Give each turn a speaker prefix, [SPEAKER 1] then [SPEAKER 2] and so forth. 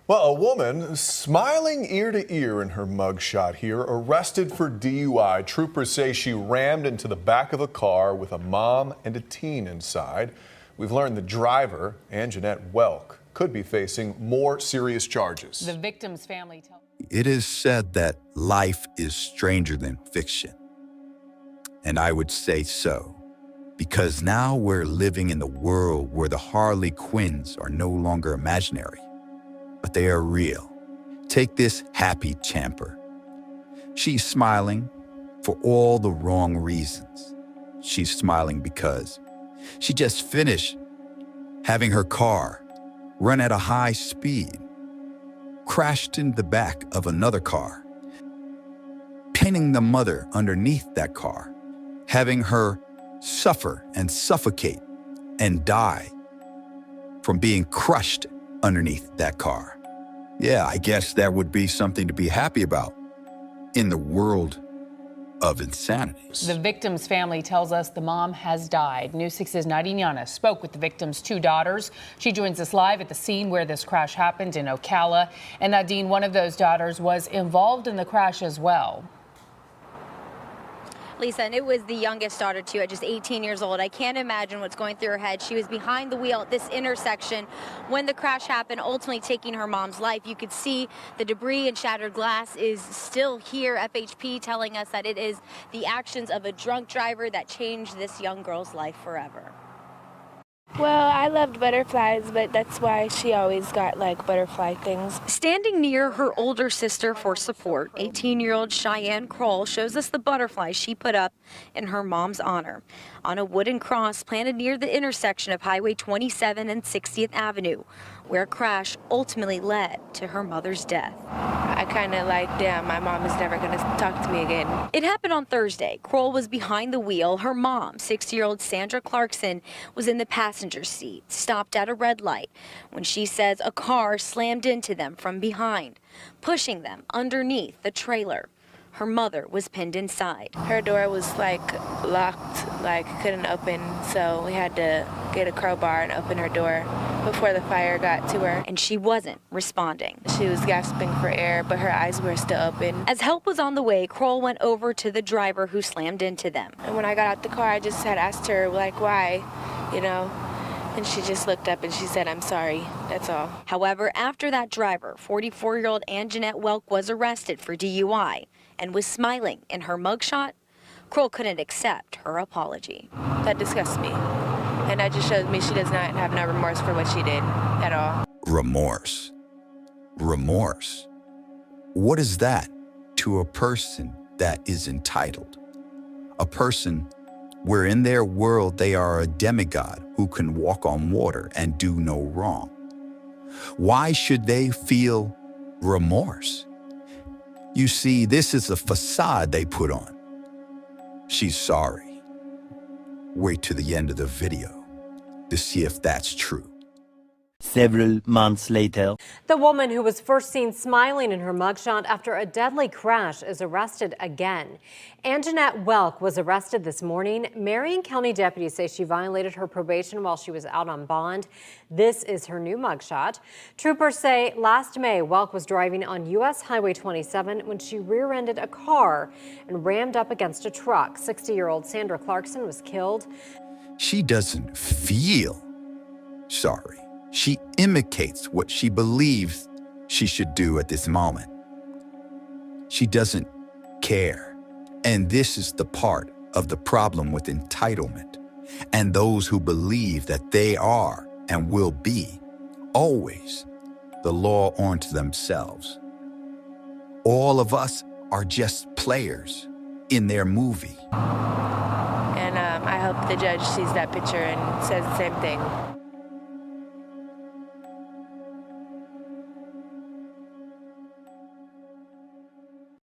[SPEAKER 1] Well, a woman smiling ear to ear in her mugshot here, arrested for DUI. Troopers say she rammed into the back of a car with a mom and a teen inside. We've learned the driver, Anjanette Welk, could be facing more serious charges.
[SPEAKER 2] The victim's family tells
[SPEAKER 3] It is said that life is stranger than fiction. And I would say so, because now we're living in the world where the Harley Quinns are no longer imaginary, but they are real. Take this happy camper. She's smiling for all the wrong reasons. She's smiling because she just finished having her car run at a high speed, crashed in the back of another car, pinning the mother underneath that car, having her suffer and suffocate and die from being crushed underneath that car. Yeah, I guess that would be something to be happy about in the world of insanity.
[SPEAKER 2] The victim's family tells us the mom has died. News 6's Nadine Yanis spoke with the victim's two daughters. She joins us live at the scene where this crash happened in Ocala. And Nadine, one of those daughters was involved in the crash as well.
[SPEAKER 4] Lisa, and it was the youngest daughter, too, at just 18 years old. I can't imagine what's going through her head. She was behind the wheel at this intersection when the crash happened, ultimately taking her mom's life. You could see the debris and shattered glass is still here. FHP telling us that it is the actions of a drunk driver that changed this young girl's life forever.
[SPEAKER 5] Well, I loved butterflies, but that's why she always got like butterfly things.
[SPEAKER 4] Standing near her older sister for support, 18-year-old Cheyenne Kroll shows us the butterflies she put up in her mom's honor on a wooden cross planted near the intersection of Highway 27 and 60th Avenue, where a crash ultimately led to her mother's death.
[SPEAKER 5] I kind of like, damn, my mom is never going to talk to me again.
[SPEAKER 4] It happened on Thursday. Kroll was behind the wheel. Her mom, 60-year-old Sandra Clarkson, was in the passenger seat, stopped at a red light when she says a car slammed into them from behind, pushing them underneath the trailer. Her mother was pinned inside.
[SPEAKER 5] Her door was like locked, like couldn't open, so we had to get a crowbar and open her door before the fire got to her.
[SPEAKER 4] And she wasn't responding.
[SPEAKER 5] She was gasping for air, but her eyes were still open.
[SPEAKER 4] As help was on the way, Kroll went over to the driver who slammed into them.
[SPEAKER 5] And when I got out the car, I just had asked her, like, why, you know? And she just looked up and she said, I'm sorry, that's all.
[SPEAKER 4] However, after that driver, 44-year-old Anjanette Welk was arrested for DUI and was smiling in her mugshot, Kroll couldn't accept her apology.
[SPEAKER 5] That disgusts me. And that just shows me she does not have no remorse for what she did at all.
[SPEAKER 3] Remorse. Remorse. What is that to a person that is entitled? A person where in their world they are a demigod who can walk on water and do no wrong. Why should they feel remorse? You see, this is a facade they put on. She's sorry. Wait to the end of the video to see if that's true.
[SPEAKER 6] Several months later,
[SPEAKER 7] the woman who was first seen smiling in her mugshot after a deadly crash is arrested again. Anjanette Welk was arrested this morning. Marion County deputies say she violated her probation while she was out on bond. This is her new mugshot. Troopers say last May, Welk was driving on U.S. Highway 27 when she rear-ended a car and rammed up against a truck. 60-year-old Sandra Clarkson was killed.
[SPEAKER 3] She doesn't feel sorry. She imitates what she believes she should do at this moment. She doesn't care. And this is the part of the problem with entitlement and those who believe that they are and will be always the law unto themselves. All of us are just players in their movie.
[SPEAKER 5] And I hope the judge sees that picture and says the same thing.